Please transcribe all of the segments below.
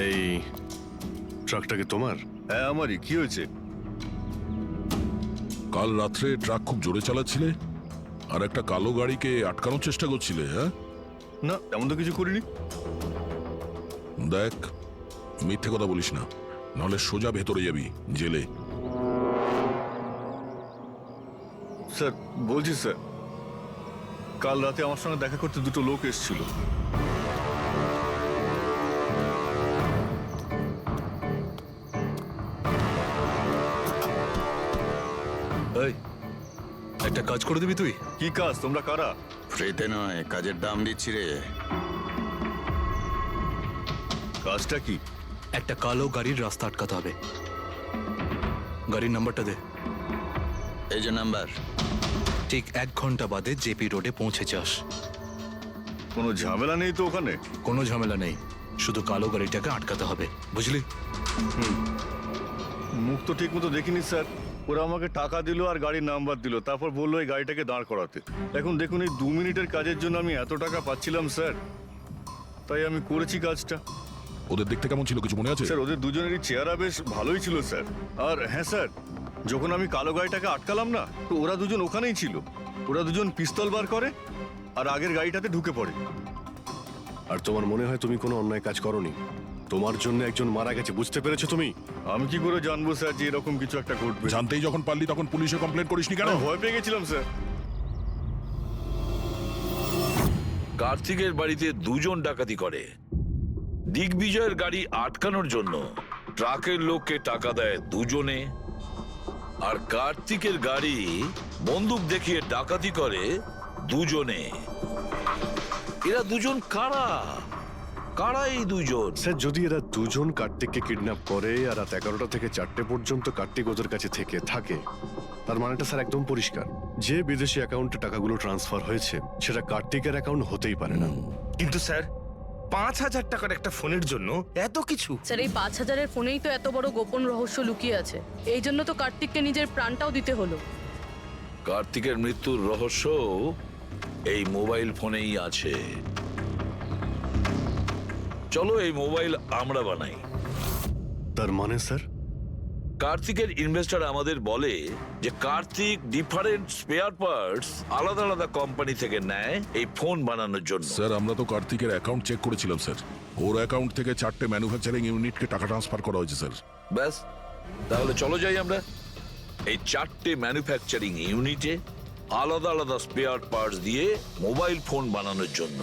এই ট্রাকটা কি তোমার? হ্যাঁ আমারই। কি হয়েছে? কাল রাত্রে ট্রাক খুব জোরে চালাচ্ছিলে আর একটা কালো গাড়িকে আটকানোর চেষ্টা করছিলে। হ্যাঁ, না তেমন তো কিছু করিনি। দেখ, মিথ্যে কথা বলিস না, নাহলে সোজা ভেতরে যাবি জেলে। স্যার বলছি স্যার, কাল রাতে আমার সঙ্গে দেখা করতে দুটো লোক এসেছিল। এই, একটা কাজ করে দিবি তুই? কি কাজ? তোমরা কারা? ফ্রিতে নয়, কাজের দাম দিচ্ছি রে। কাজটা কি? একটা কালো গাড়ির রাস্তা আটকাতে হবে। গাড়ির নাম্বারটা দে। এই যে নাম্বার। ঠিক 1 ঘন্টা বাদে জেপি রোডে পৌঁছে যাস। কোনো ঝামেলা নেই তো ওখানে? কোনো ঝামেলা নেই, শুধু কালো গাড়িটাকে আটকাতে হবে, বুঝলি? মুখ তো ঠিক মতো দেখিনি স্যার। ওরা আমাকে টাকা দিল আর গাড়ির নাম্বার দিল, তারপর বললো এই গাড়িটাকে দাঁড় করাতে। এখন দেখুন, এই 2 মিনিটের কাজের জন্য আমি এত টাকা পাচ্ছিলাম স্যার, তাই আমি করেছি কাজটা। ওদের দেখতে কেমন ছিল কিছু মনে আছে? স্যার ওদের দুজনেরই চেহারা বেশ ভালোই ছিল স্যার। আর হ্যাঁ স্যার, যখন আমি কালো গাড়িটাকে আটকালাম না, তো ওরা দুজন ওখানেই ছিল। ওরা দুজন পিস্তল বার করে আর আগের গাড়িটাতে ঢুকে পড়ে। আর তোমার মনে হয় তুমি কোনো অন্যায় কাজ করনি? তোমার জন্য একজন মারা গেছে, বুঝতে পেরেছো তুমি? আমি কি করে জানবো স্যার যে এরকম কিছু একটা ঘটবে? জানতেই যখন পারলি তখন পুলিশে কমপ্লেন করিসনি কেন? আমি ভয় পেয়ে গেছিলাম স্যার। কার্তিকের বাড়িতে 2 জন ডাকাতি করে। দিগ্বিজয়ের গাড়ি আটকানোর জন্য ট্রাকের লোককে টাকা দেয় 2 জনে, আর কার্তিকের গাড়ি বন্দুক দেখিয়ে ডাকাতি করে 2 জনে। এরা 2 জন কারা? কারা এই 2 জন? স্যার, যদি এরা দুজন কার্তিককে কিডন্যাপ করে আর রাত 11টা থেকে 4টে পর্যন্ত কার্তিক ওদের কাছে থাকে, তার মানেটা স্যার একদম পরিষ্কার। যে বিদেশি অ্যাকাউন্টে টাকাগুলো ট্রান্সফার হয়েছে সেটা কার্তিকের অ্যাকাউন্ট হতেই পারে না। কিন্তু স্যার, 5,000 টাকার একটা ফোনের জন্য এত কিছু? স্যার, এই 5,000-এর ফোনেই তো এত বড় গোপন রহস্য লুকিয়ে আছে। এই জন্য তো কার্তিককে নিজের প্রাণটাও দিতে হলো। কার্তিকের মৃত্যুর রহস্য এই মোবাইল ফোনেই আছে। চলো এই মোবাইল আমরা বানাই। তার মানে স্যার? কার্তিকের ইনভেস্টর আমাদের বলে যে কার্তিক ডিফারেন্ট স্পেয়ার পার্টস আলাদা আলাদা কোম্পানি থেকে নেয় এই ফোন বানানোর জন্য। স্যার, আমরা তো কার্তিকের অ্যাকাউন্ট চেক করেছিলাম স্যার। ওর অ্যাকাউন্ট থেকে 4টে ম্যানুফ্যাকচারিং ইউনিটকে টাকা ট্রান্সফার করা হয়েছে স্যার। ব্যাস, তাহলে চলো যাই আমরা। এই 4টে ম্যানুফ্যাকচারিং ইউনিটে আলাদা আলাদা স্পেয়ার পার্টস দিয়ে মোবাইল ফোন বানানোর জন্য।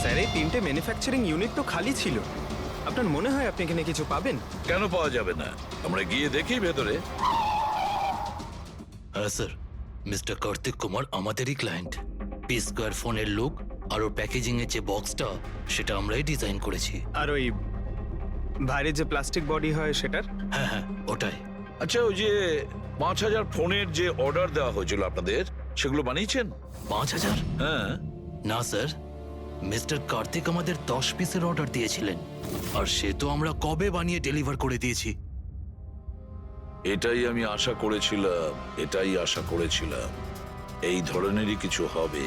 স্যার, এই 3টে ম্যানুফ্যাকচারিং ইউনিট তো খালি ছিল। আপনার মনে হয় আপনি এখানে কিছু পাবেন? কেন পাওয়া যাবে না? আমরা গিয়ে দেখি ভেতরে। হ্যাঁ স্যার, মিস্টার কার্তিক কুমার আমাদেরই ক্লায়েন্ট। পি স্কোয়ার ফোনের লোক, আর ওর প্যাকেজিং এর যে বক্সটা সেটা আমরাই ডিজাইন করেছি। আর ওই বাইরে যে প্লাস্টিক বডি হয় সেটার? হ্যাঁ হ্যাঁ, ওটাই। আচ্ছা, ওই যে 5,000 ফোনের যে অর্ডার দেওয়া হয়েছিল আপনাদের, সেগুলো বানিয়েছেন? 5,000? হ্যাঁ। না স্যার, মিস্টার কার্তিক আমাদের 10 পিসের অর্ডার দিয়েছিলেন, আর সে তো আমরা কবে বানিয়ে ডেলিভার করে দিয়েছি। এটাই আমি আশা করেছিলাম, এই ধরনেরই কিছু হবে।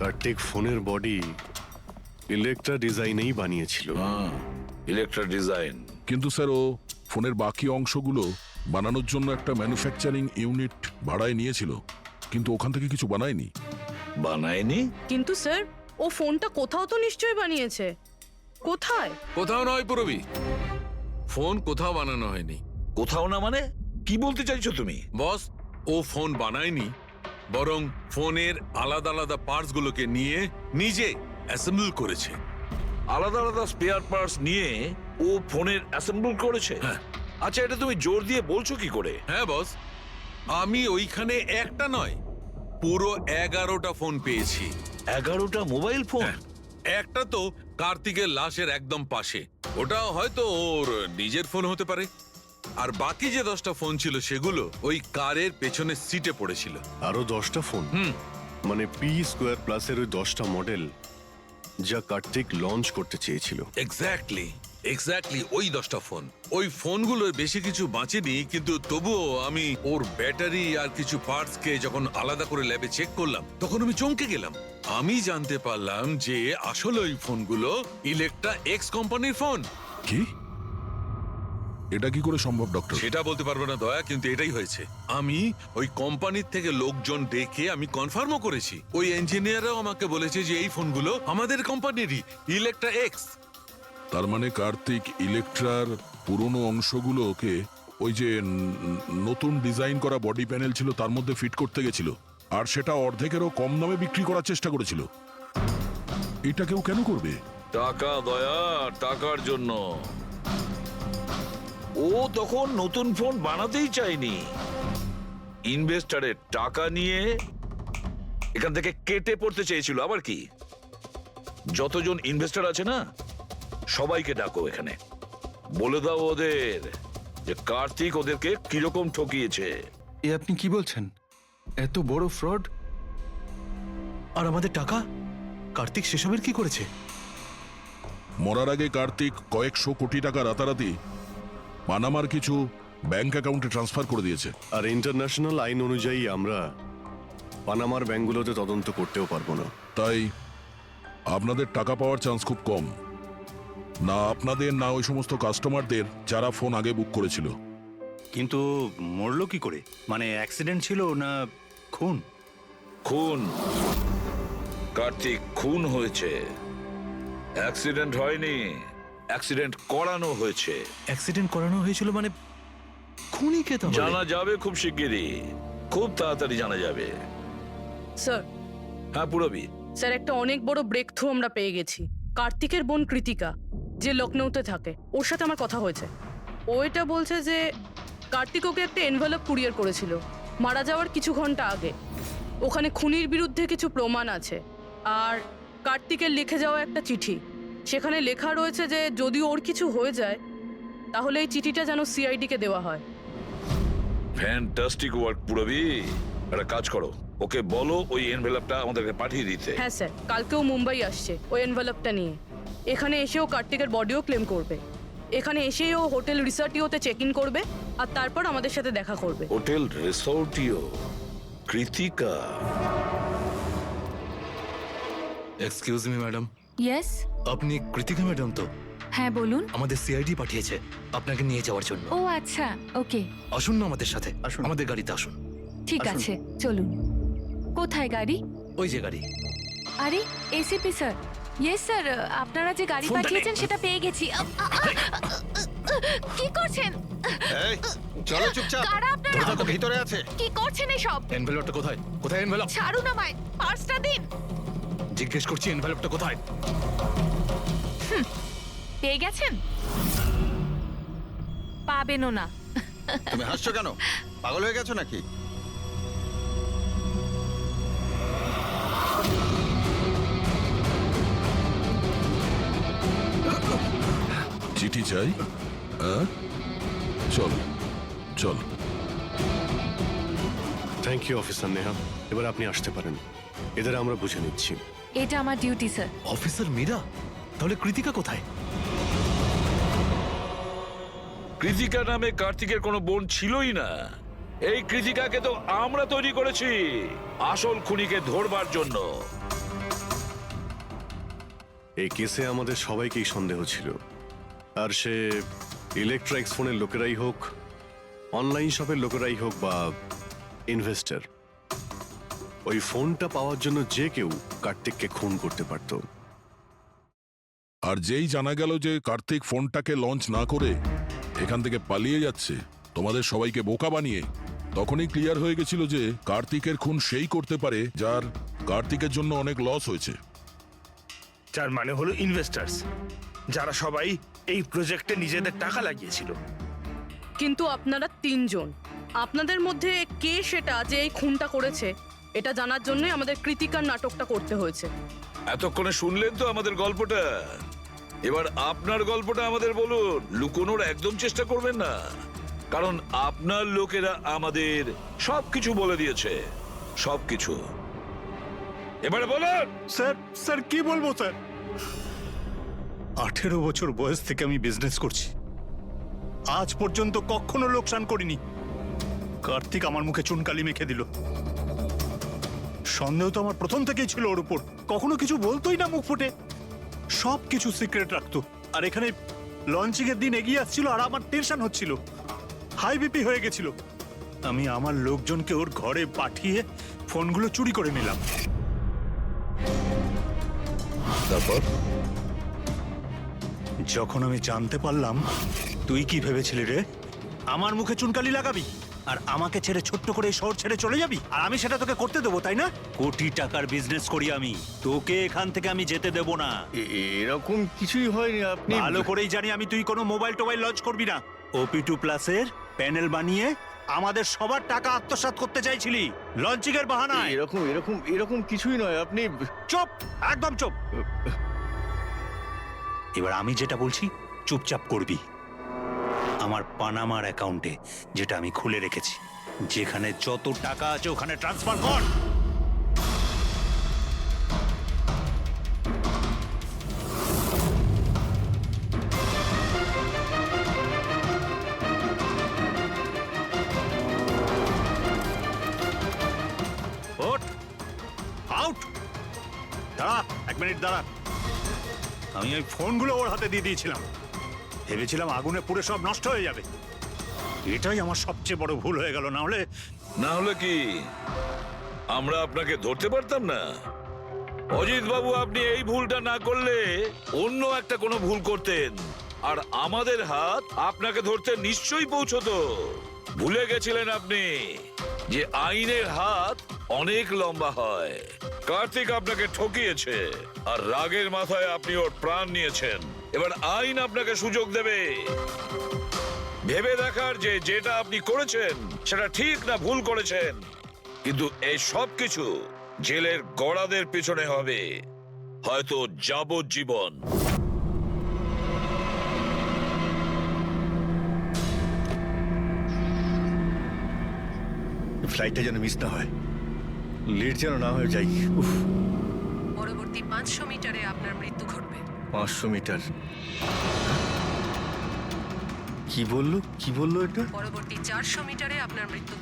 কার্তিক ফোনের বডি ইলেকট্রা ডিজাইনেই বানিয়েছিল। Electra design. কিন্তু স্যার, ও ফোনের বাকি অংশগুলো বানানোর জন্য একটা ম্যানুফ্যাকচারিং ইউনিট ভাড়ায় নিয়েছিল, কিন্তু ওখান থেকে কিছু বানায়নি। বানায়নি? কিন্তু স্যার, ও ফোনটা কোথাও তো নিশ্চয়ই বানিয়েছে। কোথায়? কোথাও নয় পুরবি, ফোন কোথাও বানানো হয়নি। কোথাও না মানে কি বলতে চাইছো তুমি? বস, ও ফোন বানায়নি, বরং ফোনের আলাদা আলাদা পার্টস গুলোকে নিয়ে নিজে অ্যাসেম্বল করেছে। আলাদা আলাদা স্পেয়ার পার্টস নিয়ে ও ফোনের অ্যাসেম্বল করেছে? আচ্ছা, এটা তুমি জোর দিয়ে বলছো কি করে? হ্যাঁ বস, আমি ওইখানে একটা নয়, পুরো 11টা ফোন পেয়েছি। 11টা মোবাইল ফোন? একটা তো কার্তিকের লাশের একদম পাশে, ওটা হয়তো ওর নিজের ফোন হতে পারে। আর বাকি যে 10টা ফোন ছিল সেগুলো ওই কারের পেছনের সিটে পড়েছিল। আরো 10টা ফোন? মানে পি স্কোয়ার প্লাসের ওই 10টা মডেল যা কার্তিক লঞ্চ করতে চেয়েছিল। এক্স্যাক্টলি ওই 10টা ফোন। ওই ফোনগুলোর বেশি কিছু বাঁচেনি, কিন্তু তবুও আমি ওর ব্যাটারি আর কিছু পার্টস কে যখন আলাদা করে ল্যাবে চেক করলাম তখন আমি চমকে গেলাম। আমি জানতে পারলাম যে আসলে ওই ফোনগুলো ইলেকট্রা এক্স কোম্পানির ফোন। কি এটা কি করে সম্ভব ডক্টর? সেটা বলতে পারবো না দয়া, কিন্তু এটাই হয়েছে। আমি ওই কোম্পানির থেকে লোকজন ডেকে আমি কনফার্মও করেছি। ওই ইঞ্জিনিয়ারও আমাকে বলেছে যে এই ফোনগুলো আমাদের কোম্পানিরই, ইলেকট্রা এক্স। তার মানে কার্তিক ইলেকট্রার পুরনো অংশগুলোকে ওই যে নতুন ডিজাইন করা বডি প্যানেল ছিল তার মধ্যে ফিট করতে গেছিল, আর সেটা অর্ধেকেরও কম দামে বিক্রি করার চেষ্টা করেছিল। এটা কেউ কেন করবে? টাকা দয়া, টাকার জন্য। ও তখন নতুন ফোন বানাতেই চায়নি, ইনভেস্টারের টাকা নিয়ে এখান থেকে কেটে পড়তে চেয়েছিল। আবার কি, যতজন ইনভেস্টর আছে না সবাইকে ডাকো এখানে, বলে দাও ওদের যে কার্তিক ওদেরকে কিরকম ঠকিয়েছে। এ আপনি কি বলছেন? এত বড় ফ্রড! আর আমাদের টাকা? কার্তিক সেসবের কি করেছে? মরার আগে কার্তিক কয়েকশো কোটি টাকা রাতারাতি পানামার কিছু ব্যাংক অ্যাকাউন্টে ট্রান্সফার করে দিয়েছে। আর ইন্টারন্যাশনাল আইন অনুযায়ী আমরা পানামার ব্যাংকগুলোতে তদন্ত করতেও পারবো না। তাই আপনাদের টাকা পাওয়ার চান্স খুব কম। না আপনাদের, না ওই সমস্ত কাস্টমারদের যারা ফোন আগে বুক করেছিল। কিন্তু মরলো কি করে? মানে অ্যাক্সিডেন্ট ছিল না খুন? খুন। কার্তিক খুন হয়েছে, অ্যাক্সিডেন্ট হয়নি। অ্যাক্সিডেন্ট করানো হয়েছে। অ্যাক্সিডেন্ট করানো হয়েছিল মানে খুনি কে তাহলে? জানা যাবে খুব শিগগিরই, খুব তাড়াতাড়ি জানা যাবে। স্যার, হ্যাঁ পুরবি। স্যার একটা অনেক বড় ব্রেক থ্রু আমরা পেয়ে গেছি। কার্তিকের বোন কৃতিকা, যে লখনৌতে থাকে, ওর সাথে আমার কথা হয়েছে। ও এটা বলছে যে কার্তিক ওকে একটা এনভেলপ কুরিয়ার করেছিল মারা যাওয়ার কিছু ঘন্টা আগে। ওখানে খুনির বিরুদ্ধে কিছু প্রমাণ আছে, আর কার্তিকের লিখে যাওয়া একটা চিঠি। সেখানে লেখা রয়েছে যে যদি ওর কিছু হয়ে যায় তাহলে এই চিঠিটা যেন সিআইডিকে দেওয়া হয়। ফ্যান্টাস্টিক ওয়ার্ক পুরবি। একটা কাজ করো, ওকে বলো ওই এনভেলপটা আমাদেরকে পাঠিয়ে দিতে। হ্যাঁ স্যার, কালকেও মুম্বাই আসছে ওই এনভেলপটা নিয়ে। এখানে এসেও কার্তিকের বডিও ক্লেম করবে। এখানে এসেই ও হোটেল রিসর্টিওতে চেক ইন করবে, আর তারপর আমাদের সাথে দেখা করবে। হোটেল রিসর্টিও? Kritika? Excuse me madam, yes, আপনি কৃতিকা ম্যাডাম তো? হ্যাঁ বলুন। আমাদের সিআইডি পাঠিয়েছে আপনাকে নিয়ে যাওয়ার জন্য। ও আচ্ছা, ওকে, আসুন না আমাদের সাথে, আসুন। আমাদের গাড়িতে আসুন। ঠিক আছে, চলুন। কোথায় গাড়ি? ওই যে গাড়ি। আরে এসিপি স্যার। ইয়েস স্যার, আপনারা যে গাড়ি ফোনটা পাঠিয়েছেন সেটা পেয়ে গেছি। কি করছেন? চলো চুপচাপ, কারা আপনারা? ভিতরে আছে। কি করছেন এসব? এনভেলপটা কোথায়? কোথায় এনভেলপ? ছাড়ুন আমায়, পার্সটা দিন। জিজ্ঞেস করছি এনভেলপটা কোথায়? পেয়ে গেছেন? পাবেনও না। তুমি হাসছো কেন? পাগল হয়ে গেছো নাকি? চিঠি চাই? হ্যাঁ, চল চল। থ্যাংক ইউ অফিসার নেহা, এবার আপনি আসতে পারেন। এদের আমরা বুঝে নিচ্ছি। এটা আমার ডিউটি স্যার। অফিসার মীরা? তাহলে কৃতিকা কোথায়? কৃতিকা নামে কার্তিকের কোনো বোন ছিলই না। এই কৃতিকাকে তো আমরা তৈরি করেছি আসল খুনিকে ধরবার জন্য। এই কেসে আমাদের সবাইকেই সন্দেহ ছিল, আর সে ইলেকট্রিক্স ফোনের লোকেরাই হোক, অনলাইন শপের লোকেরাই হোক, বা ইনভেস্টর। ওই ফোনটা পাওয়ার জন্য যে কেউ কার্তিককে খুন করতে পারত। আর যেই জানা গেল যে কার্তিক ফোনটাকে লঞ্চ না করে এখান থেকে পালিয়ে যাচ্ছে তোমাদের সবাইকে বোকা বানিয়ে, তখনই ক্লিয়ার হয়ে গেছিল যে কার্তিকের খুন সেই করতে পারে যার কার্তিকের জন্য অনেক লস হয়েছে। যার মানে হলো ইনভেস্টার্স, যারা সবাই এই প্রজেক্টে নিজেদের টাকা লাগিয়েছিল। কিন্তু আপনারা তিনজন, আপনাদের মধ্যে কে সেটা যে এই খুনটা করেছে এটা জানার জন্যই আমাদের কৃতিকার নাটকটা করতে হয়েছে। এতক্ষণে শুনলেন তো আমাদের গল্পটা। এবার আপনার গল্পটা আমাদের বলুন। লুকোনোর একদম চেষ্টা করবেন না, কারণ আপনার লোকেরা আমাদের সবকিছু বলে দিয়েছে, সবকিছু। এবারে বলুন। স্যার স্যার কি বলবো স্যার, 18 বছর বয়স থেকে আমি বিজনেস করছি, আজ পর্যন্ত কখনো লোকসান করিনি। কার্তিক আমার মুখে চুনকালি মেখে দিল। সন্দেহ তো আমার প্রথম থেকেই ছিল ওর উপর, কখনো কিছু বলতোই না মুখ ফুটে, সব কিছু সিক্রেট রাখতো। আর এখানে লঞ্চিং এর দিন এগিয়ে আসছিল আর আমার টেনশন হচ্ছিল, হাই বিপি হয়ে গেছিল। আমি আমার লোকজনকে ওর ঘরে পাঠিয়ে ফোনগুলো চুরি করে নিলাম। তারপর যখন আমি জানতে পারলাম, তুই কি ভেবেছিলি রে, আমার মুখে চুনকালি লাগাবি আর আমাকে ছেড়ে ছোট্ট করে এই শহর ছেড়ে চলে যাবি, আর আমি সেটা তোকে করতে দেবো তাই না? কোটি টাকার বিজনেস করি আমি, তোকে এখান থেকে আমি যেতে দেবো না। এরকম কিছুই হয়নি, আপনি ভালো করেই জানি আমি তুই কোনো মোবাইল টোবাইল লঞ্চ করবি না। OP2 প্লাসের প্যানেল বানিয়ে আমাদের সবার টাকা আত্মসাৎ করতে চাইছিলি লঞ্চিং এর বাহানায়। এরকম এরকম এরকম কিছুই নয়, আপনি চুপ, একদম চুপ। এবার আমি যেটা বলছি চুপচাপ করবি। আমার পানামার অ্যাকাউন্টে, যেটা আমি খুলে রেখেছি, যেখানে যত টাকা আছে ওখানে ট্রান্সফার কর। ওঠ, আউট। দাঁড়া, 1 মিনিট দাঁড়া। আমি ওই ফোনগুলো ওর হাতে দিয়ে দিয়েছিলাম, ভেবেছিলাম আগুনে পুড়ে সব নষ্ট হয়ে যাবে। এটাই আমার সবচেয়ে বড় ভুল হয়ে গেল, না হলে না হলে কি আমরা আপনাকে ধরতে পারতাম না? অজিত বাবু, আপনি এই ভুলটা না করলে অন্য একটা কোনো ভুল করতেন, আর আমাদের হাত আপনাকে ধরতে নিশ্চয়ই পৌঁছতো। ভুলে গেছিলেন আপনি যে আইনের হাত অনেক লম্বা হয়। কার্তিক আপনাকে ঠকিয়েছে আর রাগের মাথায় আপনি ওর প্রাণ নিয়েছেন। এবার আইন আপনাকে সুযোগ দেবে ভেবে দেখার যে যেটা আপনি করেছেন সেটা ঠিক না ভুল করেছেন। কিন্তু এই সব কিছু জেলের গড়াদের পিছনে হবে, হয়তো যাবজ্জীবন। ফ্লাইটটা যেন মিস না হয়, লেট যেন না হয়ে যাই। উফ, পরবর্তী 500 মিটারে আপনার মৃত্যু ঘটবে। 500 মিটার? কি বললো কি বললো এটা? পরবর্তী 400 মিটারে আপনার মৃত্যু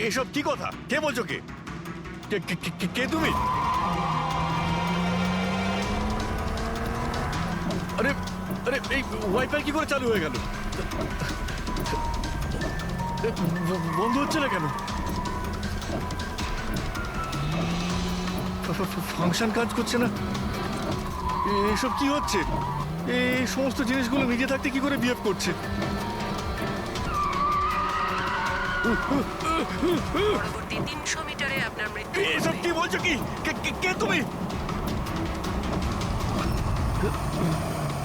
এসব কি কথা? কে বলছো? কে কে তুমি? আরে আরে, এই ওয়াইফাই কি করে চালু হয়ে গেল? বন্ধ হচ্ছে না কেন? ফাংশন কাজ করছে না? এসব কি হচ্ছে? এই সমস্ত জিনিসগুলো নিজে থাকতে কি করে বিহেভ করছে? পরবর্তী 300 মিটারে আপনার মৃত্যু এসব কি বলছো? কি কে তুমি?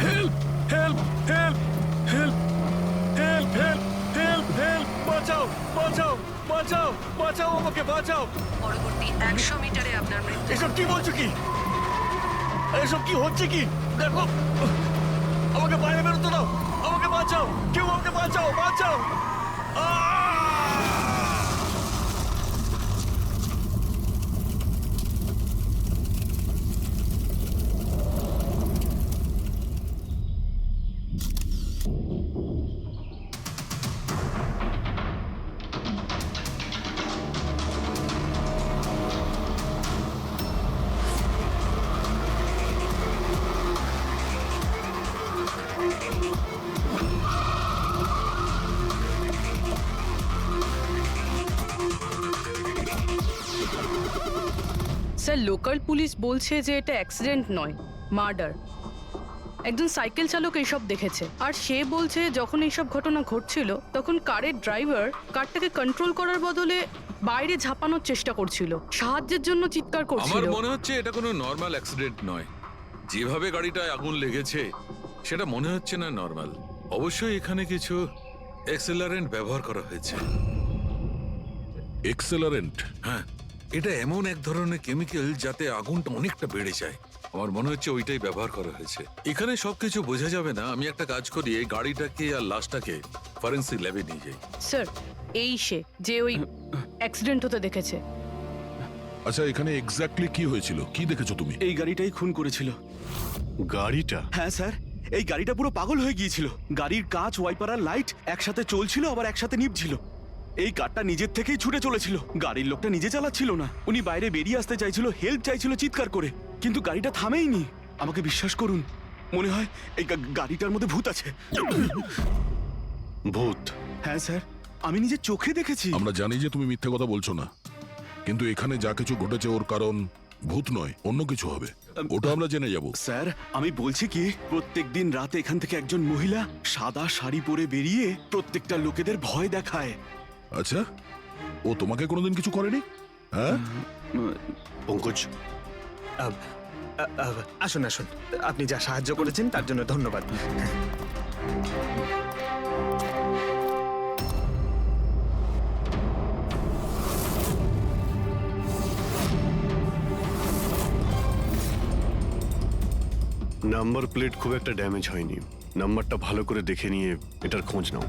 Help help help help help help help help বাঁচাও বাঁচাও বাঁচাও বাঁচাও আমাকে বাঁচাও। পরবর্তী 100 মিটারে আপনার মৃত্যু। এসব কি বলছো? কি এসব কি হচ্ছে? কি দেখো, আমাকে বাইরে বেরোতে দাও, আমাকে বাঁচাও, কেউ আমাকে বাঁচাও, বাঁচাও। স্যার, লোকাল পুলিশ বলছে যে এটা অ্যাক্সিডেন্ট নয়, মার্ডার। একজন সাইকেল চালক এইসব দেখেছে, আর সে বলছে যখন এইসব ঘটনা ঘটছিল তখন কারের ড্রাইভার কারটাকে কন্ট্রোল করার বদলে বাইরে ঝাঁপানোর চেষ্টা করছিল, সাহায্যের জন্য চিৎকার করছিল। আমার মনে হচ্ছে এটা কোনো নর্মাল অ্যাক্সিডেন্ট নয়। যেভাবে গাড়িটায় আগুন লেগেছে সেটা মনে হচ্ছে না নর্মাল। অবশ্যই এখানে কিছু এক্সেলারেন্ট ব্যবহার করা হয়েছে। এক্সেলারেন্ট? হ্যাঁ, এটা এমন এক ধরনের কেমিক্যাল যাতে আগুনটা অনেকটা বেড়ে যায়। আমার মনে হচ্ছে ওইটাই ব্যবহার করা হয়েছে। এখানে সবকিছু বোঝা যাবে না। আমি একটা কাজ করি, এই গাড়িটাকে আর লাশটাকে ফরেন্সিক ল্যাবে নিয়ে যাই। স্যার, এই সে যে ওই অ্যাক্সিডেন্ট হতে দেখেছে। আচ্ছা, এখানে এক্স্যাক্টলি কি হয়েছিল? কি দেখেছো তুমি? এই গাড়িটাই খুন করেছিল। গাড়িটা? হ্যাঁ স্যার, এই গাড়িটা পুরো পাগল হয়ে গিয়েছিল। গাড়ির কাঁচ, ওয়াইপার আর লাইট একসাথে চলছিল, আবার একসাথে নিভছিল। এই কারটা নিজের থেকেই ছুটে চলেছিল। গাড়ির লোকটা নিজে চালাচ্ছিল না, উনি বাইরে বেরিয়ে আসতে চাইছিল, হেল্প চাইছিল চিৎকার করে, কিন্তু গাড়িটা থামেইনি। আমাকে বিশ্বাস করুন, মনে হয় এই গাড়িটার মধ্যে ভূত আছে। ভূত? হ্যাঁ স্যার, আমি নিজের চোখে দেখেছি। আমরা জানি যে তুমি মিথ্যে কথা বলছো না, কিন্তু এখানে যা কিছু ঘটেছে ওর কারণ ভূত নয়, অন্য কিছু হবে। ওটা আমরা জেনে যাব। স্যার, আমি বলছি কি, প্রত্যেকদিন রাতে এখান থেকে একজন মহিলা সাদা শাড়ি পরে বেরিয়ে প্রত্যেকটা লোকেদের ভয় দেখায়। আচ্ছা, ও তোমাকে কোনোদিন কিছু করেনি? হ্যাঁ? পঙ্কজ, আসুন আসুন, আপনি যা সাহায্য করেছেন তার জন্য ধন্যবাদ। নাম্বার প্লেট খুব একটা ড্যামেজ হয়নি। নাম্বারটা ভালো করে দেখে নিয়ে এটার খোঁজ নাও।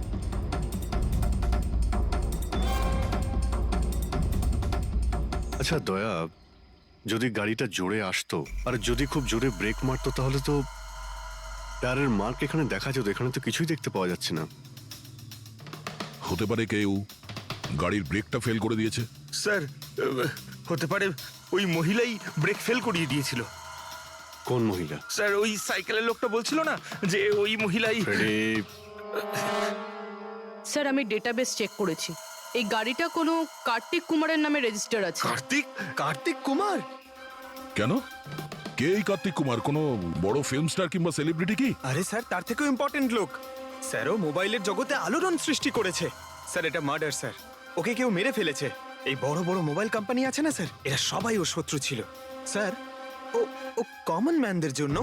আচ্ছা দয়া, যদি গাড়িটা জোরে আসতো আর যদি খুব জোরে ব্রেক মারতো তাহলে তো টায়ারের মার্ক এখানে দেখা যেত। এখানে তো কিছুই দেখতে পাওয়া যাচ্ছে না। হতে পারে কেউ গাড়ির ব্রেকটা ফেল করে দিয়েছে। স্যার, হতে পারে ওই মহিলাই ব্রেক ফেল করিয়ে দিয়েছিল। কোন মহিলা? স্যার, ওই সাইকেলের লোকটা বলছিল না যে ওই মহিলাই। স্যার, আমি ডেটাবেস চেক করেছি। এই গাড়িটা কোনো কার্তিক কুমারের নামে রেজিস্টার আছে। কার্তিক কুমার? কেন? কে এই কার্তিক কুমার? কোনো বড় ফিল্ম স্টার কিংবা সেলিব্রিটি কি? আরে স্যার, তার থেকেও ইম্পর্টেন্ট লোক। স্যারও মোবাইলের জগতে আলোড়ন সৃষ্টি করেছে। স্যার, এটা মার্ডার স্যার। ওকে কেউ মেরে ফেলেছে। এই বড় বড় মোবাইল কোম্পানি আছে না স্যার, এরা সবাই ওর শত্রু ছিল। স্যার, ও ও কমন ম্যানদের জন্য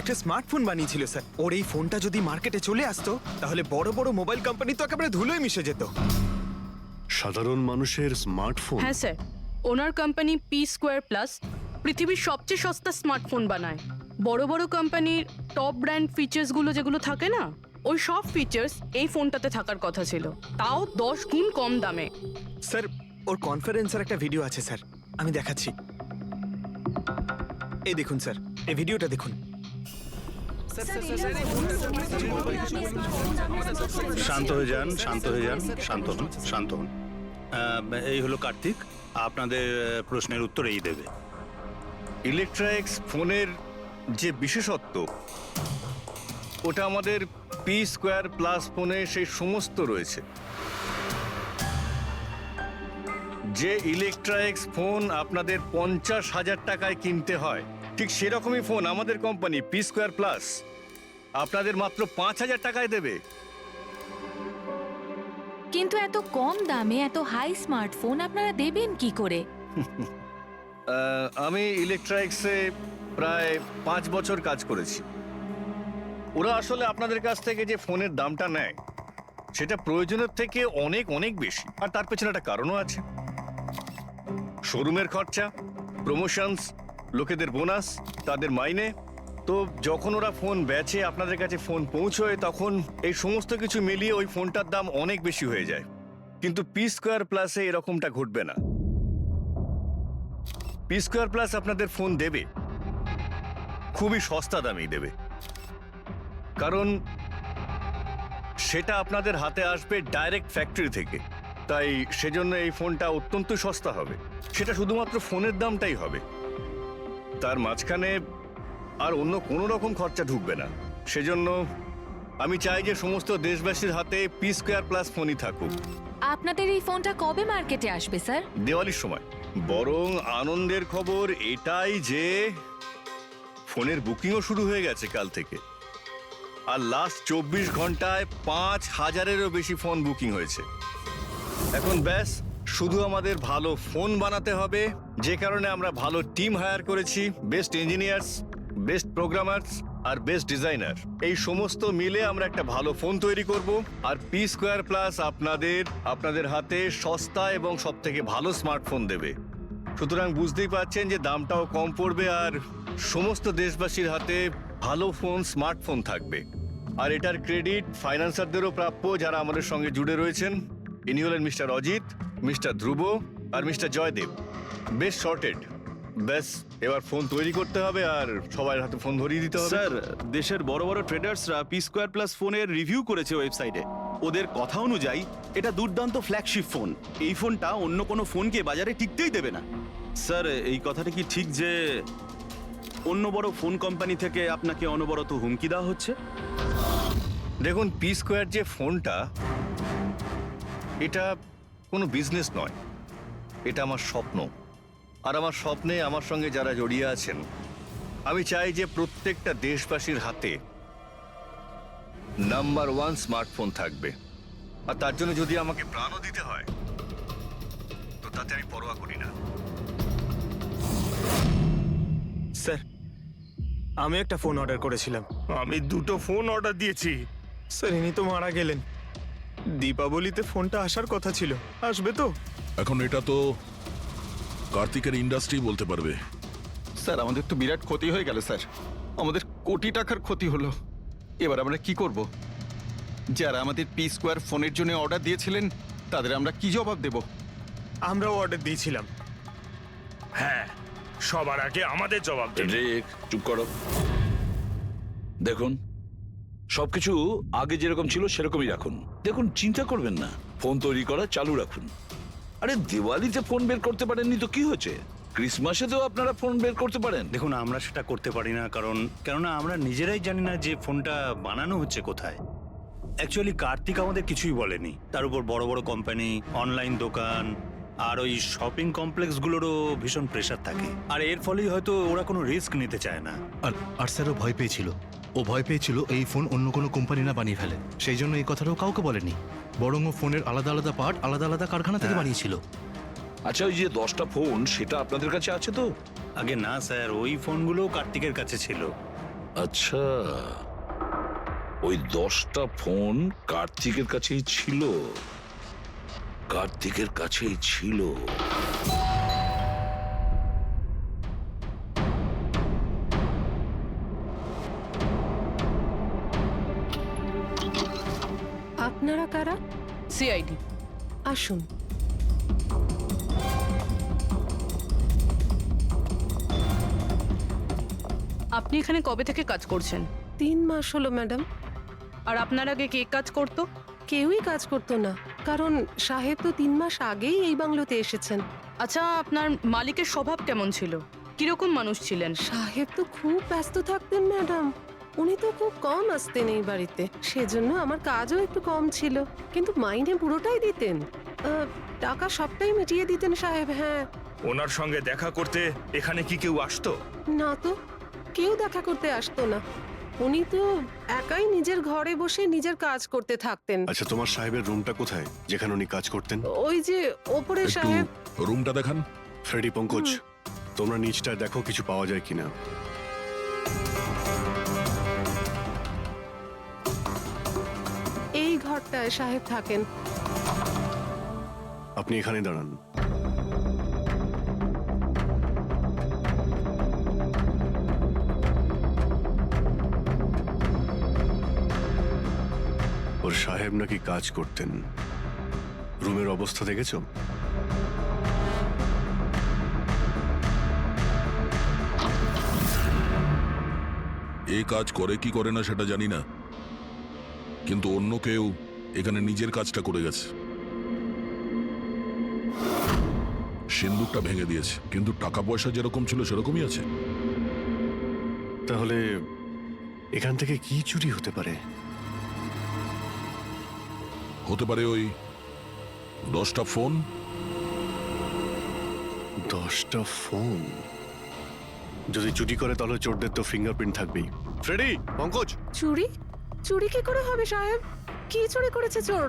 একটা স্মার্টফোন বানিয়েছিল স্যার। ওর এই ফোনটা যদি মার্কেটে চলে আসতো তাহলে বড় বড় মোবাইল কোম্পানি তো একেবারে ধুলোয় মিশে যেত। সাধারণ মানুষের স্মার্টফোন? হ্যাঁ স্যার, ওনার কোম্পানি পি স্কোয়ার প্লাস পৃথিবীর সবচেয়ে সস্তা স্মার্টফোন বানায়। বড় বড় কোম্পানির টপ ব্র্যান্ড ফিচার্সগুলো যেগুলো থাকে না, ওই সব ফিচার্স এই ফোনটাতে থাকার কথা ছিল, তাও 10 গুণ কম দামে। স্যার, ওর কনফারেন্সের একটা ভিডিও আছে স্যার, আমি দেখাচ্ছি। এই দেখুন স্যার, এই ভিডিওটা দেখুন। শান্ত হয়ে যান, শান্ত হয়ে যান, শান্ত হন, শান্ত হন। এই হলো কার্তিক, আপনাদের প্রশ্নের উত্তর এই দেবে। ইলেকট্রনিক্স ফোনের যে বিশেষত্ব, ওটা আমাদের পি স্কোয়ার প্লাস ফোনে সেই সমস্ত রয়েছে। যে ইলেকট্রনিক্স ফোন আপনাদের 50,000 টাকায় কিনতে হয়, ঠিক সেরকমই ফোন আমাদের কোম্পানি পি স্কোয়ার প্লাস আপনাদের মাত্র 5,000 টাকায় দেবে। কিন্তু এত কম দামে এত হাই স্মার্টফোন আপনারা দেবেন কি করে? আমি ইলেকট্রনিক্সে প্রায় 5 বছর কাজ করেছি। ওরা আসলে আপনাদের কাছ থেকে যে ফোনের দামটা নেয় সেটা প্রয়োজনের থেকে অনেক অনেক বেশি, আর তার পেছনে একটা কারণও আছে। শোরুমের খরচা, প্রমোশনস, লোকেদের বোনাস, তাদের মাইনে। তো যখন ওরা ফোন বেচে, আপনাদের কাছে ফোন পৌঁছয়, তখন এই সমস্ত কিছু মিলিয়ে ওই ফোনটার দাম অনেক বেশি হয়ে যায়। কিন্তু পি স্কোয়ার প্লাসে এরকমটা ঘটবে না। পি স্কোয়ার প্লাস আপনাদের ফোন দেবে খুবই সস্তা দামেই দেবে, কারণ সেটা আপনাদের হাতে আসবে ডাইরেক্ট ফ্যাক্টরি থেকে। তাই সেজন্য এই ফোনটা অত্যন্ত সস্তা হবে। সেটা শুধুমাত্র ফোনের দামটাই হবে, তার মাঝখানে আর অন্য কোনো রকম খরচা ঢুকবে না। সেজন্য আমি চাই যে সমস্ত দেশবাসীর হাতে পি স্কোয়ার প্লাস ফোনই থাকুক। আপনাদের এই ফোনটা কবে মার্কেটে আসবে স্যার? দিওয়ালির সময়। বরং আনন্দের খবর এটাই যে ফোনের বুকিংও শুরু হয়ে গেছে কাল থেকে। আর লাস্ট 24 ঘন্টায় 5,000-এরও বেশি ফোন বুকিং হয়েছে। এখন ব্যাস শুধু আমাদের ভালো ফোন বানাতে হবে, যে কারণে আমরা ভালো টিম হায়ার করেছি। বেস্ট ইঞ্জিনিয়ার্স, বেস্ট প্রোগ্রামার্স আর বেস্ট ডিজাইনার, এই সমস্ত মিলে আমরা একটা ভালো ফোন তৈরি করব। আর পি স্কোয়ার প্লাস আপনাদের হাতে সস্তা এবং সব থেকে ভালো স্মার্টফোন দেবে। সুতরাং বুঝতেই পারছেন যে দামটাও কম পড়বে আর সমস্ত দেশবাসীর হাতে ভালো ফোন, স্মার্টফোন থাকবে। আর এটার ক্রেডিট ফাইন্যান্সারদেরও প্রাপ্য, যারা আমাদের সঙ্গে জুড়ে রয়েছেন। ইনি হলেন মিস্টার অজিত, মিস্টার ধ্রুব আর মিস্টার জয়দেব। বেশ শর্টেড। ব্যাস এবার ফোন তৈরি করতে হবে আর সবার হাতে ফোন ধরিয়ে দিতে হবে। স্যার, দেশের বড় বড় ট্রেডার্সরা পি স্কোয়ার প্লাস ফোনের রিভিউ করেছে ওয়েবসাইটে। ওদের কথা অনুযায়ী এটা দুর্দান্ত ফ্ল্যাগশিপ ফোন। এই ফোনটা অন্য কোনো ফোনকে বাজারে টিকতেই দেবে না। স্যার, এই কথাটা কি ঠিক যে অন্য বড় ফোন কোম্পানি থেকে আপনাকে অনবরত হুমকি দেওয়া হচ্ছে? দেখুন, পি স্কোয়ার যে ফোনটা, এটা কোনো বিজনেস নয়, এটা আমার স্বপ্ন। আর আমার স্বপ্নে আমার সঙ্গে যারা জড়িয়ে আছেন, আমি চাই যে প্রত্যেকটা দেশবাসীর হাতে নাম্বার 1 স্মার্টফোন থাকবে। আর তার জন্য যদি আমাকে প্রাণও দিতে হয়, তো তাতে আমি পরোয়া করি না। স্যার, আমি একটা ফোন অর্ডার করেছিলাম। আমি 2টো ফোন অর্ডার দিয়েছি। স্যার, ইনি তো মারা গেলেন। দীপাবলিতে ফোনটা আসার কথা ছিল, আসবে তো? এখন এটা তো কার্তিকের ইন্ডাস্ট্রি বলতে পারবে। স্যার, আমাদের তো বিরাট ক্ষতি হয়ে গেল স্যার। আমাদের কোটি টাকার ক্ষতি হলো। এবার আমরা কি করব? যারা আমাদের পি স্কোয়ার ফোনের জন্য অর্ডার দিয়েছিলেন, তাদের আমরা কি জবাব দেব? আমরাও অর্ডার দিয়েছিলাম। হ্যাঁ, সবার আগে আমাদের জবাব দিন। রেক, চুপ করো। দেখুন, সবকিছু আগে যেরকম ছিল সেরকমই রাখুন। দেখুন, চিন্তা করবেন না, ফোন তৈরি করা চালু রাখুন। আরে দিওয়ালিতে ফোন বের করতে পারেননি তো কি হয়েছে? ক্রিসমাসেতেও আপনারা ফোন বের করতে পারেন। দেখুন, আমরা সেটা করতে পারি না, কেননা আমরা নিজেরাই জানি না যে ফোনটা বানানো হচ্ছে কোথায়। অ্যাকচুয়ালি কার্তিক আমাদের কিছুই বলেনি। তার উপর বড় বড় কোম্পানি, অনলাইন দোকান আর ওই শপিং কমপ্লেক্সগুলোরও ভীষণ প্রেশার থাকে, আর এর ফলেই হয়তো ওরা কোনো রিস্ক নিতে চায় না। আর স্যারও ভয় পেয়েছিল। ও ভয় পেয়েছিল এই ফোন অন্য কোনো কোম্পানি না বানিয়ে ফেলে, সেই জন্য এই কথাটাও কাউকে বলেনি। বরং ও ফোনের আলাদা আলাদা পার্ট আলাদা আলাদা কারখানা থেকে বানিয়েছিল। আচ্ছা, ওই যে 10টা ফোন, সেটা আপনাদের কাছে আছে তো? আগে না স্যার, ওই ফোনগুলো কার্তিকের কাছে ছিল। আচ্ছা, ওই 10টা ফোন কার্তিকের কাছেই ছিল। কার্তিকের কাছেই ছিল। আপনারা কারা? সিআইডি। আসুন। আপনি এখানে কবে থেকে কাজ করছেন? 3 মাস হলো ম্যাডাম। আর আপনার আগে কে কাজ করতো? কেউই কাজ করতো না, কারণ সাহেব তো 3 মাস আগেই এই বাংলোতে এসেছেন। আচ্ছা, আপনার মালিকের স্বভাব কেমন ছিল? কিরকম মানুষ ছিলেন? সাহেব তো খুব ব্যস্ত থাকতেন ম্যাডাম। উনি তো খুব কম আসতেন এই বাড়িতে, সেজন্য আমার কাজও একটু কম ছিল, কিন্তু মাইনে পুরোটাই দিতেন। টাকা সবটাই মিটিয়ে দিতেন সাহেব। হ্যাঁ। ওনার সঙ্গে দেখা করতে এখানে কি কেউ আসতো? না তো, কেউ দেখা করতে আসতো না। উনি তো একাই নিজের ঘরে বসে নিজের কাজ করতে থাকতেন। আচ্ছা, তোমার সাহেবের রুমটা কোথায় যেখানে উনি কাজ করতেন? ওই যে ওপরে একটু সাহেব। রুমটা দেখান। ফ্রেডি, পঙ্কজ, তোমরা নিচটায় দেখো কিছু পাওয়া যায় কিনা। এই ঘরটায় সাহেব থাকেন। আপনি এখানে দাঁড়ান। ওর সাহেব নাকি কাজ করতেন। রুমের অবস্থা দেখেছো? এই কাজ করে কি করে না সেটা জানি না, কিন্তু অন্য কেউ এখানে নিজের কাজটা করে গেছে। সিন্দুকটা ভেঙে দিয়েছে, কিন্তু টাকা পয়সা যেরকম ছিল সেরকমই আছে। তাহলে এখান থেকে কি চুরি হতে পারে? হতে পারে ওই 10টা ফোন। 10টা ফোন যদি চুরি করে তাহলে চোরদের তো ফিঙ্গারপ্রিন্ট থাকবেই। ফ্রেডি, পঙ্কজ। চুরি? চুরি কি করে হবে সাহেব? কি চুরি করেছে চোর?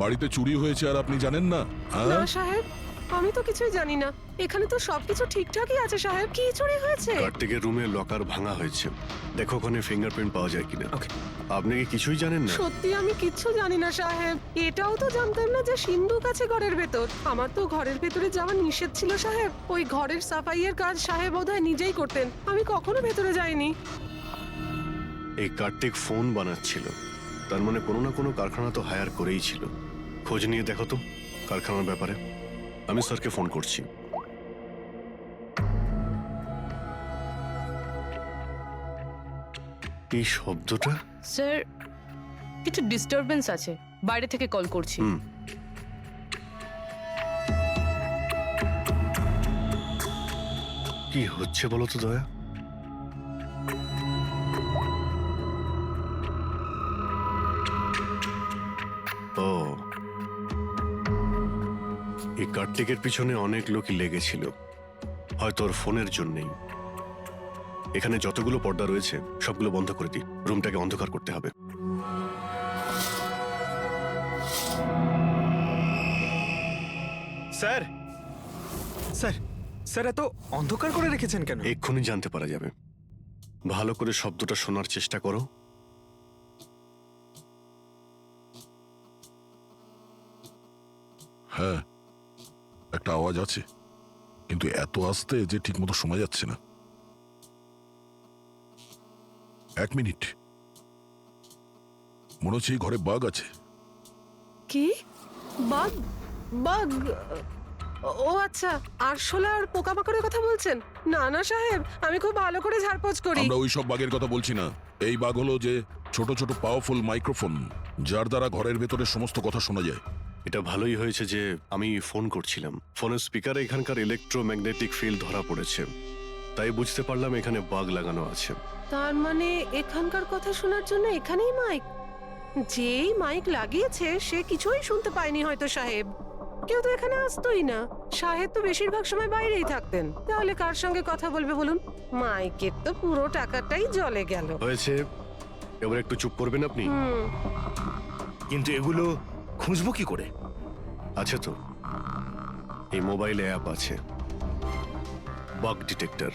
বাড়িতে চুরি হয়েছে আর আপনি জানেন না? না সাহেব, আমি তো কিছুই জানি না। এখানে তো সবকিছু ঠিকঠাকই আছে সাহেব। কি চুরি হয়েছে? কার্তিকের রুমে লকার ভাঙা হয়েছে, দেখো ওখানে ফিঙ্গারপ্রিন্ট পাওয়া যায় কিনা। আপনি কি কিছুই জানেন না? সত্যি আমি কিচ্ছু জানি না সাহেব। এটাও তো জানতাম না যে সিন্ধুক আছে ঘরের ভেতর। আমার তো ঘরের ভেতরে যাওয়া নিষেধ ছিল সাহেব। ওই ঘরের সাফাইয়ের কাজ সাহেব বোধহয় নিজেই করতেন, আমি কখনো ভেতরে যাইনি। এই কার্তিক ফোন বানাচ্ছিল, তার মানে কোনো না কোনো কারখানা তো হায়ার করেই ছিল। খোঁজ নিয়ে দেখো তো কারখানার ব্যাপারে। আমি স্যারকে ফোন করছি। এই শব্দটা? স্যার কিছু ডিস্টারবেন্স আছে, বাইরে থেকে কল করছি। কি হচ্ছে বলো তো দয়া? ও, এই কার্তিকের পিছনে অনেক লোকই লেগেছিল, হয়তো ওর ফোনের জন্যই। এখানে যতগুলো পর্দা রয়েছে সবগুলো বন্ধ করে দিই, রুমটাকে অন্ধকার করতে হবে। স্যার স্যার স্যার এত অন্ধকার করে রেখেছেন কেন? এক্ষুনি জানতে পারা যাবে। ভালো করে শব্দটা শোনার চেষ্টা করো। হ্যাঁ, একটা আওয়াজ আছে, কিন্তু এত আস্তে যে ঠিকমতো শোনা যাচ্ছে না। 1 মিনিট, মনে হচ্ছে এই ঘরে বাঘ আছে। কি? বাঘ? বাঘ? ও আচ্ছা, আরশোলা আর পোকামাকড়ের কথা বলছেন? না না সাহেব, আমি খুব ভালো করে ঝাড়পোছ করি। আমরা ওই সব বাঘের কথা বলছি না। এই বাঘ হলো যে ছোট ছোট পাওয়ারফুল মাইক্রোফোন, যার দ্বারা ঘরের ভেতরে সমস্ত কথা শোনা যায়। এটা ভালোই হয়েছে যে আমি ফোন করছিলাম, ফোনের স্পিকারে এখানকার ইলেকট্রোম্যাগনেটিক ফিল্ড ধরা পড়েছে, তাই বুঝতে পারলাম এখানে বাগ লাগানো আছে। তার মানে এখানকার কথা শোনার জন্য এখানেই মাইক? যেই মাইক লাগিয়েছে সে কিছুই শুনতে পায়নি হয়তো সাহেব। কেউ তো এখানে আসতোই না। সাহেব তো বেশিরভাগ সময় বাইরেই থাকতেন। তাহলে কার সঙ্গে কথা বলবে বলুন? মাইকের তো পুরো টাকাটাই জলে গেল। হয়েছে, এবার একটু চুপ করবেন আপনি? কিন্তু এগুলো খুঁজবো কি করে? আছে তো, এই মোবাইলে অ্যাপ আছে, বাগ ডিটেক্টর।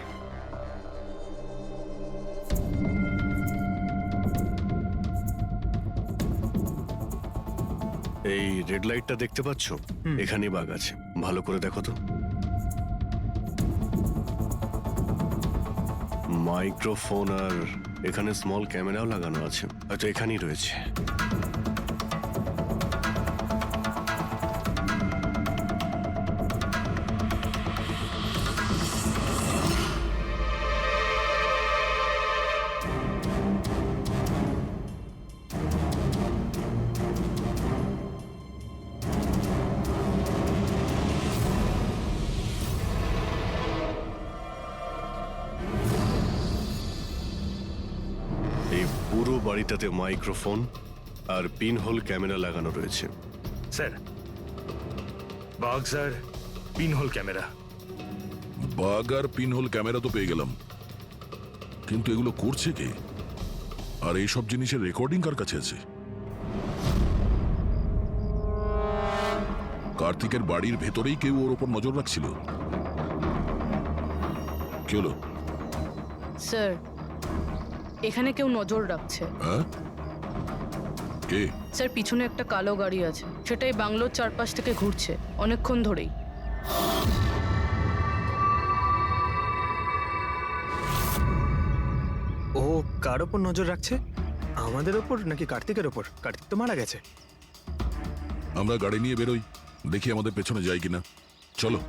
এই রেড লাইটটা দেখতে পাচ্ছ? এখানেই বাগ আছে, ভালো করে দেখো তো। মাইক্রোফোন আর এখানে স্মল ক্যামেরাও লাগানো আছে, হয়তো এখানেই রয়েছে। এই পুরো বাড়িটাতে মাইক্রোফোন আর পিন হোল ক্যামেরা লাগানো রয়েছে। স্যার, বাঘ স্যার, পিনহোল ক্যামেরা। বাঘ আর পিনহোল ক্যামেরা তো পেয়ে গেলাম, কিন্তু এগুলো করছে কে? আর এইসব জিনিসের রেকর্ডিং কার কাছে আছে? কার্তিকের বাড়ির ভেতরেই কেউ ওর ওপর নজর রাখছিল। কি হলো? স্যার এখানে কেউ নজর রাখছে। হ্যাঁ, কে? স্যার পিছনে একটা কালো গাড়ি আছে, সেটাই বাংলোর চারপাশ থেকে ঘুরছে অনেকক্ষণ ধরেই। ও কার ওপর নজর রাখছে? আমাদের ওপর নাকি কার্তিকের ওপর? কার্তিক তো মারা গেছে। আমরা গাড়ি নিয়ে বেরোই, দেখি আমাদের পেছনে যাই কিনা। চলো।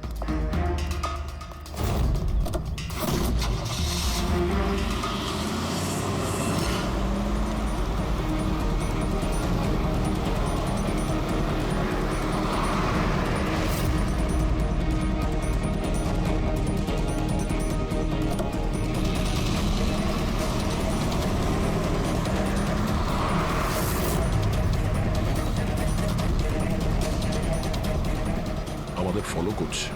আমাদের ফলো করছে।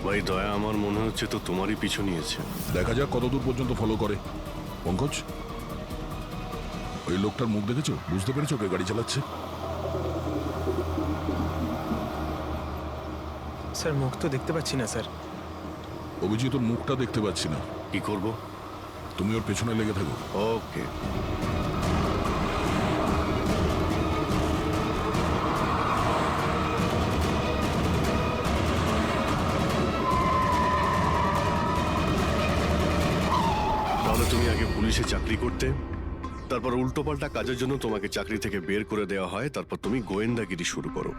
ভাই দয়া, আমার মনে হচ্ছে তো তোমারই পিছু নিয়েছে। দেখা যাক কতদূর পর্যন্ত ফলো করে। পঙ্কজ, ওই লোকটার মুখ দেখেছো? বুঝতে পেরেছো কে গাড়ি চালাচ্ছে? স্যার মুখ তো দেখতে পাচ্ছি না স্যার। অভিজিৎ, ওর মুখটা দেখতে পাচ্ছি না। কি করব? তুমি ওর পেছনে লেগে থাকো। ওকে। তাহলে তুমি আগে পুলিশে চাকরি করতে, তারপর উল্টোপাল্টা কাজের জন্য তোমাকে চাকরি থেকে বের করে দেওয়া হয়, তারপর তুমি গোয়েন্দাগিরি শুরু করো।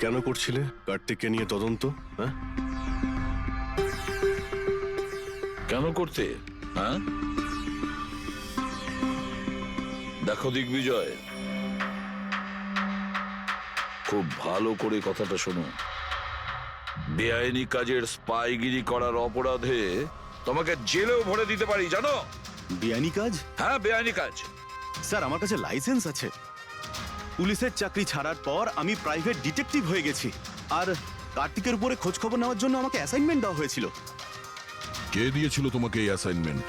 কেন করছিলে কার্তিককে নিয়ে তদন্ত? হ্যাঁ, কেন করতে? হ্যাঁ, দেখো দিগ্বিজয়, খুব ভালো করে কথাটা শোনো। বেআইনি কাজের স্পাইগিরি করার অপরাধে তোমাকে জেলেও ভরে দিতে পারি, জানো? বেআইনি কাজ? হ্যাঁ, বেআইনি কাজ। স্যার, আমার কাছে লাইসেন্স আছে। পুলিশের চাকরি ছাড়ার পর আমি প্রাইভেট ডিটেকটিভ হয়ে গেছি, আর কার্তিকের উপরে খোঁজ খবর নেওয়ার জন্য আমাকে অ্যাসাইনমেন্ট দেওয়া হয়েছিল। কে দিয়েছিল তোমাকে এই অ্যাসাইনমেন্ট?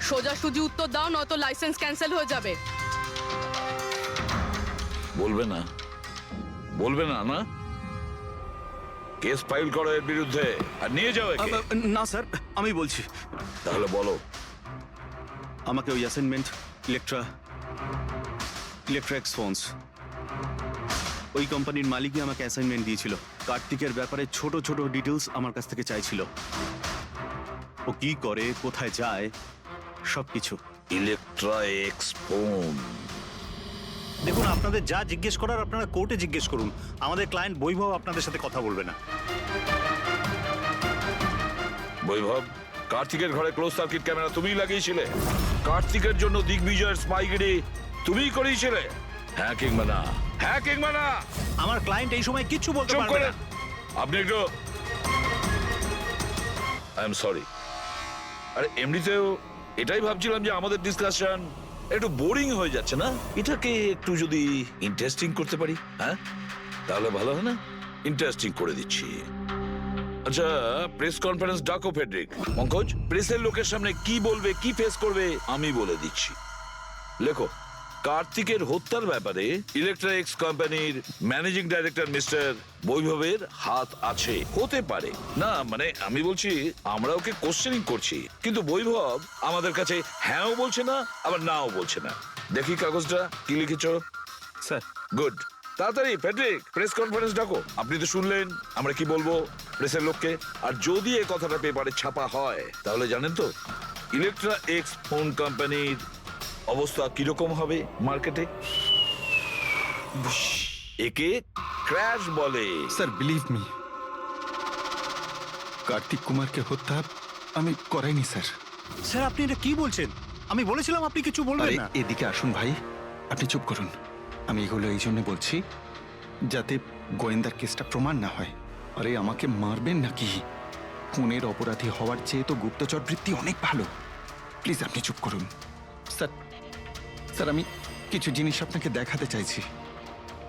সোজাসুজি উত্তর দাও, নয়তো লাইসেন্স ক্যান্সেল হয়ে যাবে। বলবে না? বলবে না? না, কেস ফাইল করো এর বিরুদ্ধে আর নিয়ে যাও একে। না স্যার, আমি বলছি। তাহলে বলো। আমাকে ওই অ্যাসাইনমেন্ট ইলেকট্রা এক্স ওই কোম্পানির মালিকই আমাকে অ্যাসাইনমেন্ট দিয়েছিল। কার্তিকের ব্যাপারে ছোট ছোট ডিটেলস আমার কাছ থেকে চাইছিল। ও কি করে, কোথায় যায়, সবকিছু। Electra x phone. দেখুন, আপনাদের যা জিজ্ঞেস করার আপনারা কোর্টে জিজ্ঞেস করুন। আমাদের ক্লায়েন্ট বৈভব আপনাদের সাথে কথা বলবে না। বৈভব, কার্তিকের ঘরে ক্লোজ সার্কিট ক্যামেরা তুমিই লাগিয়েছিলে? কার্তিকের জন্য দিগ্বিজয়ের স্পাইগিরি তুমিই করিয়েছিলে? হ্যাঁ কিংবা না? হ্যাঁ কিংবা না? আমার ক্লায়েন্ট এই সময় কিচ্ছু বলতে চুপ পারবে করে। না। আপনি একটু, আই এম সরি। আরে এমনিতেও এটাই ভাবছিলাম যে আমাদের ডিসকাশন একটু বোরিং হয়ে যাচ্ছে না, এটাকে একটু যদি ইন্টারেস্টিং করতে পারি, হ্যাঁ তাহলে ভালো হয় না? ইন্টারেস্টিং করে দিচ্ছি। আচ্ছা, প্রেস কনফারেন্স ডাকো ফেডরিক। পঙ্কজ, প্রেসের লোকের সামনে কি বলবে, কি ফেস করবে আমি বলে দিচ্ছি। লেখো, কার্তিকের হত্যার ব্যাপারে ইলেকট্রা এক্স কোম্পানির ম্যানেজিং ডাইরেক্টর মিস্টার বৈভবের হাত আছে। হতে পারে না, মানে আমি বলছি আমরা ওকে কোশ্চেনিং করছি, কিন্তু বৈভব আমাদের কাছে হ্যাঁও বলছে না আবার নাও বলছে না। দেখি কাগজটা কি লিখেছো। Sir, good. তাড়াতাড়ি ফেডরিক, প্রেস কনফারেন্স ডাকো। আপনি তো শুনলেন আমরা কি বলবো প্রেসের লোককে। আর যদি এই কথাটা পেপারে ছাপা হয় তাহলে জানেন তো ইলেকট্রা এক্স ফোন কোম্পানির অবস্থা কিরকম হবে মার্কেটে। একে ক্র্যাশ বলে। স্যার, বিলিভ মি, কার্তিক কুমারকে হত্যা আমি করাইনি স্যার। স্যার, আপনি এটা কি বলছেন? আমি বলেছিলাম আপনি কিছু বলবেন আরে না। এদিকে আসুন ভাই, আপনি চুপ করুন। আমি এগুলো এই জন্য বলছি যাতে গোয়েন্দার কেসটা প্রমাণ না হয়। আরে আমাকে মারবেন নাকি? খুনের অপরাধী হওয়ার চেয়ে তো গুপ্তচর বৃত্তি অনেক ভালো। প্লিজ আপনি চুপ করুন। স্যার, স্যার আমি কিছু জিনিস আপনাকে দেখাতে চাইছি।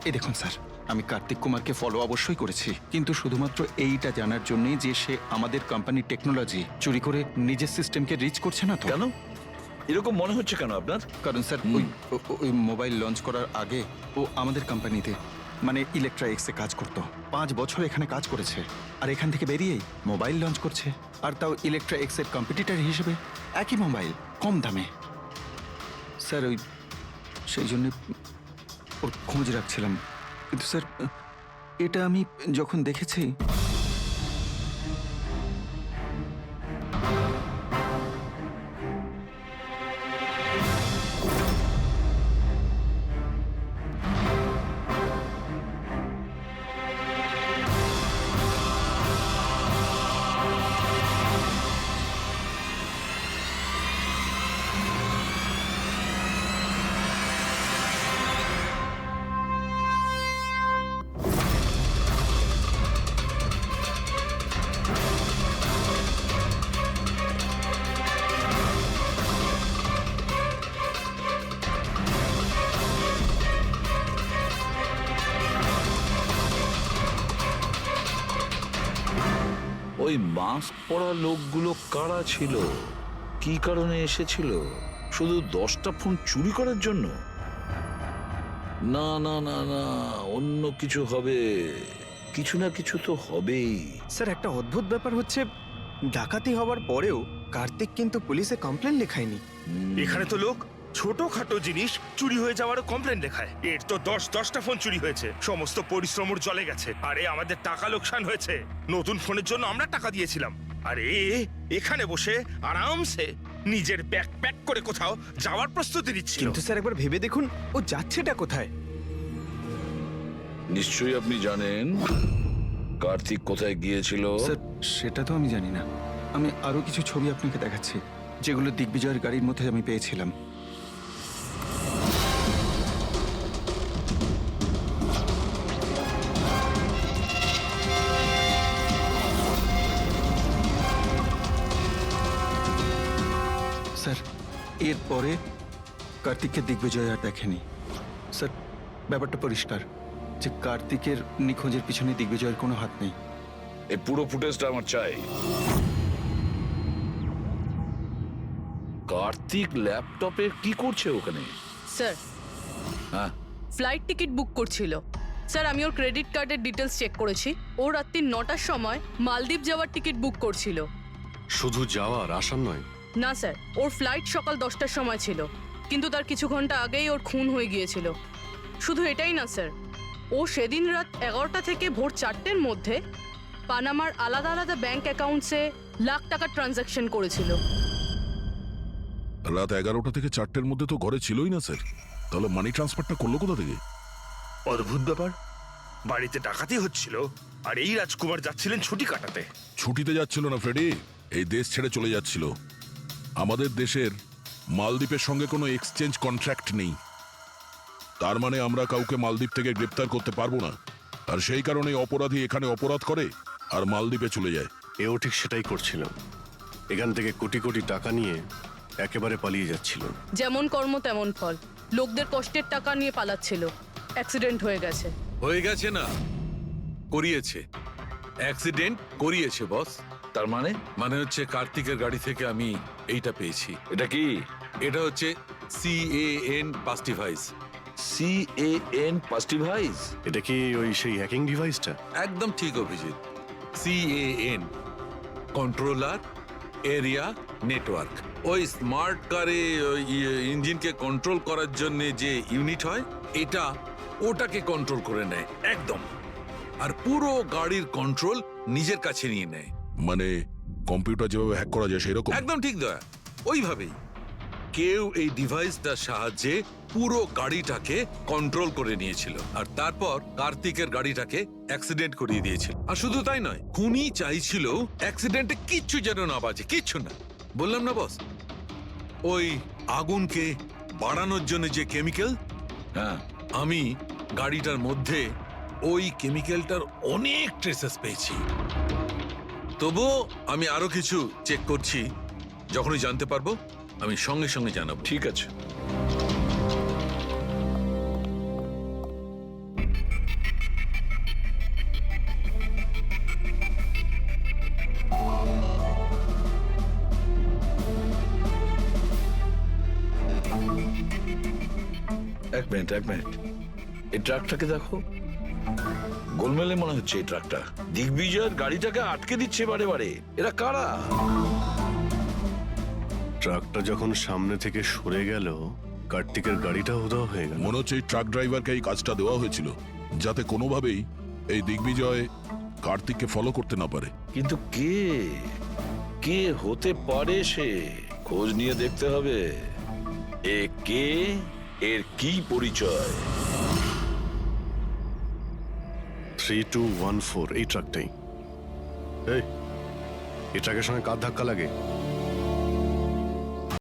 এই দেখুন স্যার, আমি কার্তিক কুমারকে ফলো অবশ্যই করেছি, কিন্তু শুধুমাত্র এইটা জানার জন্যই যে সে আমাদের কোম্পানির টেকনোলজি চুরি করে নিজের সিস্টেমকে রিচ করছে না তো। কেন এরকম মনে হচ্ছে কেন আপনার? কারণ স্যার ওই মোবাইল লঞ্চ করার আগে ও আমাদের কোম্পানিতে মানে ইলেকট্রা এক্সে কাজ করতো। 5 বছর এখানে কাজ করেছে, আর এখান থেকে বেরিয়েই মোবাইল লঞ্চ করছে, আর তাও ইলেকট্রা এক্সের কম্পিটিটর হিসেবে। একই মোবাইল, কম দামে। স্যার সেই জন্য ওর খোঁজ রাখছিলাম। কিন্তু স্যার এটা আমি যখন দেখেছি, ওই মাস্ক পরা লোকগুলো কারা ছিল, কি কারণে এসেছিল? শুধু 10টা ফোন চুরি করার জন্য? না না না না, অন্য কিছু হবে, কিছু না কিছু তো হবেই। স্যার, একটা অদ্ভুত ব্যাপার হচ্ছে, ডাকাতি হওয়ার পরেও কার্তিক কিন্তু পুলিশে কমপ্লেন লেখায়নি। এখানে তো লোক ছোটখাটো জিনিস চুরি হয়ে যাওয়ারও কমপ্লেন লেখায়। এর তো 10টা ফোন চুরি হয়েছে, সমস্ত পরিশ্রম ওর জলে গেছে। আরে আমাদের টাকা লোকসান হয়েছে, নতুন ফোনের জন্য আমরা টাকা দিয়েছিলাম। আরে এখানে বসে আরামসে নিজের ব্যাগ প্যাক করে কোথাও যাওয়ার প্রস্তুতি নিচ্ছিল। কিন্তু স্যার একবার ভেবে দেখুন, ও যাচ্ছেটা কোথায়? নিশ্চয়ই আপনি জানেন কার্তিক কোথায় গিয়েছিল। স্যার সেটা তো আমি জানি না। আমি আরো কিছু ছবি আপনাকে দেখাচ্ছি, যেগুলো দিগ্বিজয়ের গাড়ির মধ্যে আমি পেয়েছিলাম। স্যার এরপরে কার্তিককে দিগ্বিজয় আর দেখেনি। স্যার ব্যাপারটা পরিষ্কার যে কার্তিকের নিখোঁজের পিছনে দিগ্বিজয়ের কোনো হাত নেই। এই পুরো ফুটেজটা আমার চাই। কার্তিক ল্যাপটপে কি করছে ওখানে? স্যার হ্যাঁ, ফ্লাইট টিকিট বুক করছিল। স্যার আমি ওর ক্রেডিট কার্ডের ডিটেলস চেক করেছি। ও রাত্রি 9টার সময় মালদ্বীপ যাওয়ার টিকিট বুক করছিল। শুধু যাওয়ার আসার নয়? না স্যার, ওর ফ্লাইট সকাল 10টার সময় ছিল, কিন্তু তার কিছু ঘন্টা আগেই ওর খুন হয়ে গিয়েছিল। শুধু এটাই না স্যার, ও সেদিন রাত 11টা থেকে ভোর 4টের মধ্যে পানামার আলাদা আলাদা ব্যাংক অ্যাকাউন্টসে লাখ টাকার ট্রানজ্যাকশন করেছিল। রাত 11টা থেকে 4টের মধ্যে তো ঘরে ছিলই না স্যার, তাহলে মানি ট্রান্সফারটা করলো কোথা থেকে? অদ্ভুত ব্যাপার, বাড়িতে ডাকাতি হচ্ছিল আর এই রাজকুমার যাচ্ছিলেন ছুটি কাটাতে। ছুটিতে যাচ্ছিল না ফ্রেডি, এই দেশ ছেড়ে চলে যাচ্ছিল। আমাদের দেশের মালদ্বীপের সঙ্গে কোনো এক্সচেঞ্জ কন্ট্রাক্ট নেই, তার মানে আমরা কাউকে মালদ্বীপ থেকে গ্রেপ্তার করতে পারবো না। আর সেই কারণে অপরাধী এখানে অপরাধ করে আর মালদ্বীপে চলে যায়। এও ঠিক সেটাই করছিল, এখান থেকে কোটি কোটি টাকা নিয়ে একেবারে পালিয়ে যাচ্ছিল। যেমন কর্ম তেমন ফল, লোকদের কষ্টের টাকা নিয়ে পালাচ্ছিল। অ্যাক্সিডেন্ট হয়ে গেছে। হয়ে গেছে না, করিয়েছে। অ্যাক্সিডেন্ট করিয়েছে বস। তার মানে? মানে হচ্ছে কার্তিকের গাড়ি থেকে আমি এইটা পেয়েছি। এটা কি? এটা হচ্ছে CAN পাস্টিভাইজ। CAN পাস্টিভাইজ? এটা কি ওই সেই হ্যাকিং ডিভাইসটা? একদম ঠিক Abhijit. CAN controller area network. ওই স্মার্ট কারে ইঞ্জিনকে কন্ট্রোল করার জন্য যে ইউনিট হয়, এটা ওটাকে কন্ট্রোল করে নেয় একদম, আর পুরো গাড়ির কন্ট্রোল নিজের কাছে নিয়ে নেয়। মানে কম্পিউটার যেভাবে হ্যাক করা যায় সেরকম? একদম ঠিক দয়া, ওইভাবেই কেউ এই ডিভাইসটার সাহায্যে পুরো গাড়িটাকে কন্ট্রোল করে নিয়েছিল, আর তারপর কার্তিকের গাড়িটাকে অ্যাক্সিডেন্ট করিয়ে দিয়েছিল। আর শুধু তাই নয়, খুনি চাইছিল অ্যাক্সিডেন্টে কিচ্ছু যেন না বাজে, কিচ্ছু না। বললাম না বস, ওই আগুনকে বাড়ানোর জন্য যে কেমিক্যাল, হ্যাঁ, আমি গাড়িটার মধ্যে ওই কেমিক্যালটার অনেক ট্রেসেস পেয়েছি। তবুও আমি আরো কিছু চেক করছি, যখনই জানতে পারবো আমি সঙ্গে সঙ্গে জানাবো। ঠিক আছে। এক মিনিট এই ট্রাকটাকে দেখো, গোলমেলে মনে হচ্ছে এই ট্রাকটা। দিগ্বিজয়ের গাড়িটাকে আটকে দিচ্ছে বারে বারে। এরা কারা? ট্রাকটা যখন সামনে থেকে সরে গেল, কার্তিকের গাড়িটা উধাও হয়ে গেল। মনে হচ্ছে এই ট্রাক ড্রাইভারকে এই কাজটা দেওয়া হয়েছিল, যাতে কোনোভাবেই এই দিগ্বিজয় কার্তিককে ফলো করতে না পারে। কিন্তু কে হতে পারে সে? খোঁজ নিয়ে দেখতে হবে। এ কে, এর কি পরিচয়? 3214 এই ট্রাকটাই। এই ট্রাকের সঙ্গে কার ধাক্কা লাগে?